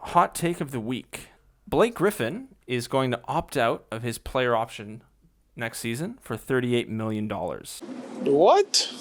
Hot take of the week. Blake Griffin is going to opt out of his player option next season for $38 million. What?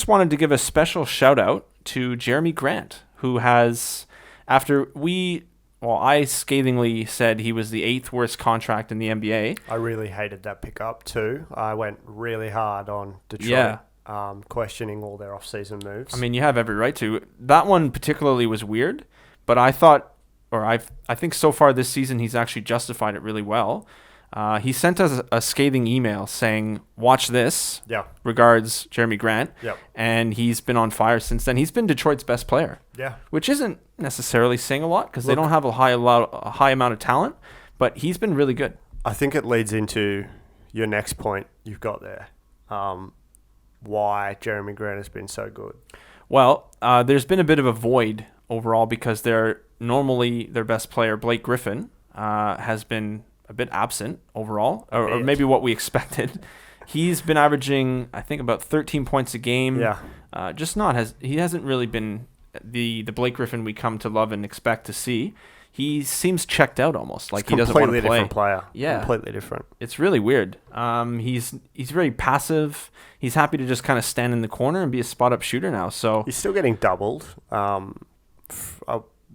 Wanted to give a special shout out to Jerami Grant, who has, I scathingly said he was the 8th worst contract in the NBA. I really hated that pickup too. I went really hard on Detroit, questioning all their off-season moves. I mean, you have every right to. That one particularly was weird, but I think so far this season he's actually justified it really well. He sent us a scathing email saying, watch this. Yeah. Regards, Jerami Grant. Yep. And he's been on fire since then. He's been Detroit's best player. Yeah. Which isn't necessarily saying a lot because they don't have a high amount of talent, but he's been really good. I think it leads into your next point you've got there. Why Jerami Grant has been so good. Well, there's been a bit of a void overall because their best player, Blake Griffin, has been a bit absent overall, or maybe what we expected. He's been averaging, I think, about 13 points a game. Yeah. He hasn't really been the Blake Griffin we come to love and expect to see. He seems checked out almost, like he doesn't want to play. Completely different player. Yeah. Completely different. It's really weird. He's very passive. He's happy to just kind of stand in the corner and be a spot-up shooter now. So he's still getting doubled.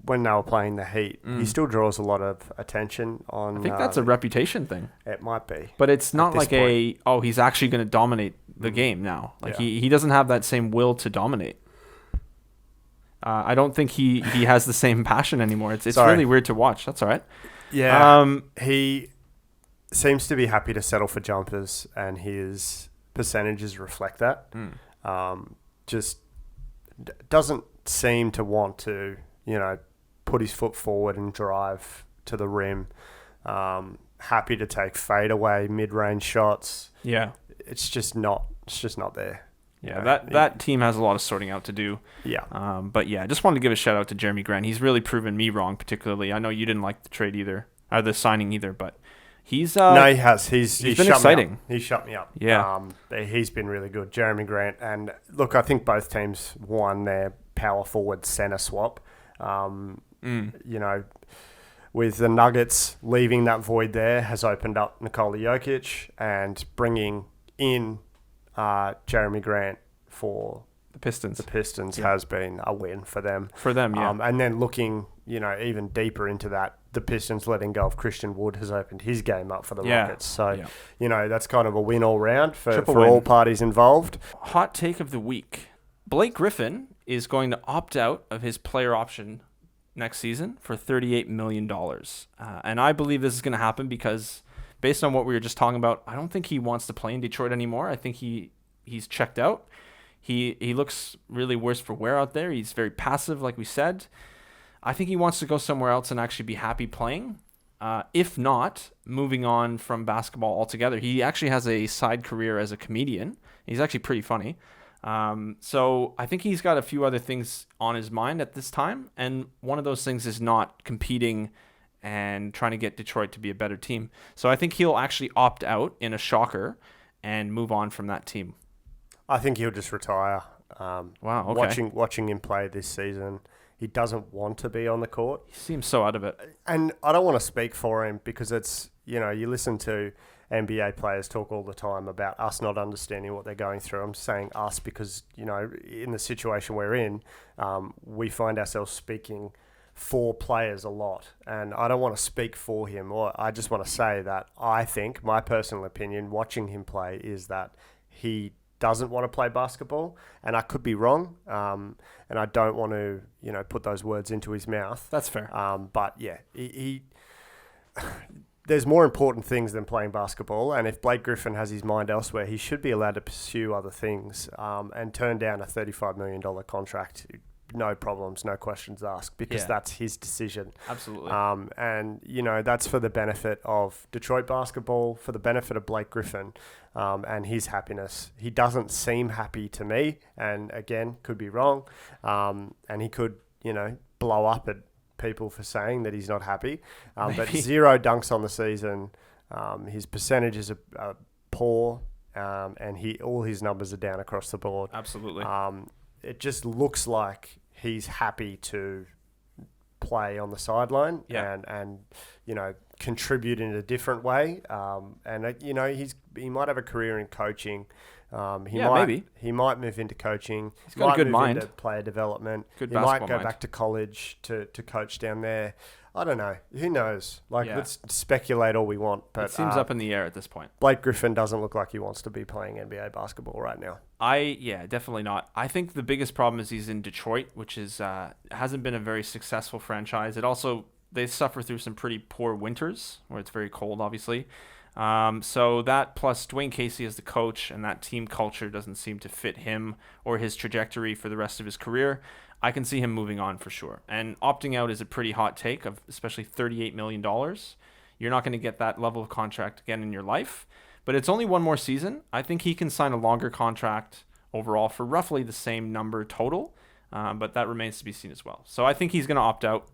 When they were playing the Heat, he still draws a lot of attention on... I think that's a reputation thing. It might be. But it's not like he's actually going to dominate the game now. Like he doesn't have that same will to dominate. I don't think he has the same passion anymore. It's really weird to watch. That's all right. Yeah. He seems to be happy to settle for jumpers, and his percentages reflect that. Just doesn't seem to want to, put his foot forward and drive to the rim. Happy to take fadeaway mid-range shots. Yeah. It's just not there. Yeah, that team has a lot of sorting out to do. Yeah. But yeah, I just wanted to give a shout out to Jerami Grant. He's really proven me wrong, particularly. I know you didn't like the trade either, or the signing either, but he's no, he has. He's been exciting. He's shut me up. Yeah. He's been really good, Jerami Grant. And look, I think both teams won their power forward center swap. With the Nuggets leaving that void there has opened up Nikola Jokic, and bringing in Jerami Grant for the Pistons has been a win for them. Yeah. And then looking, even deeper into that, the Pistons letting go of Christian Wood has opened his game up for the Rockets. So, that's kind of a win all round for all parties involved. Hot take of the week. Blake Griffin is going to opt out of his player option next season for $38 million. And I believe this is going to happen because based on what we were just talking about, I don't think he wants to play in Detroit anymore. I think he's checked out. He looks really worse for wear out there. He's very passive, like we said. I think he wants to go somewhere else and actually be happy playing. If not, moving on from basketball altogether. He actually has a side career as a comedian. He's actually pretty funny. So I think he's got a few other things on his mind at this time. And one of those things is not competing and trying to get Detroit to be a better team. So I think he'll actually opt out in a shocker and move on from that team. I think he'll just retire. Wow. Okay. Watching him play this season, he doesn't want to be on the court. He seems so out of it. And I don't want to speak for him because it's, you listen to NBA players talk all the time about us not understanding what they're going through. I'm saying us because, in the situation we're in, we find ourselves speaking for players a lot. And I don't want to speak for him. Or I just want to say that I think, my personal opinion, watching him play is that he doesn't want to play basketball. And I could be wrong. And I don't want to, put those words into his mouth. That's fair. But yeah, he there's more important things than playing basketball, and if Blake Griffin has his mind elsewhere, he should be allowed to pursue other things and turn down a $35 million contract. no problems, no questions asked, because that's his decision. Absolutely. And, that's for the benefit of Detroit basketball, for the benefit of Blake Griffin, and his happiness. He doesn't seem happy to me, and again, could be wrong. And he could, blow up at people for saying that he's not happy. But 0 dunks on the season. His percentages are poor, and all his numbers are down across the board. Absolutely. It just looks like he's happy to play on the sideline and contribute in a different way. He might have a career in coaching. Maybe he might move into coaching. He's got a good mind. Into player development. Good he basketball might go mind. back to college to coach down there. I don't know. Who knows? Let's speculate all we want, but it seems up in the air at this point. Blake Griffin doesn't look like he wants to be playing NBA basketball right now. Definitely not. I think the biggest problem is he's in Detroit, which is hasn't been a very successful franchise. They suffer through some pretty poor winters where it's very cold, obviously. So that plus Dwane Casey as the coach and that team culture doesn't seem to fit him or his trajectory for the rest of his career. I can see him moving on for sure. And opting out is a pretty hot take of especially $38 million. You're not going to get that level of contract again in your life, but it's only one more season. I think he can sign a longer contract overall for roughly the same number total, but that remains to be seen as well. So I think he's going to opt out.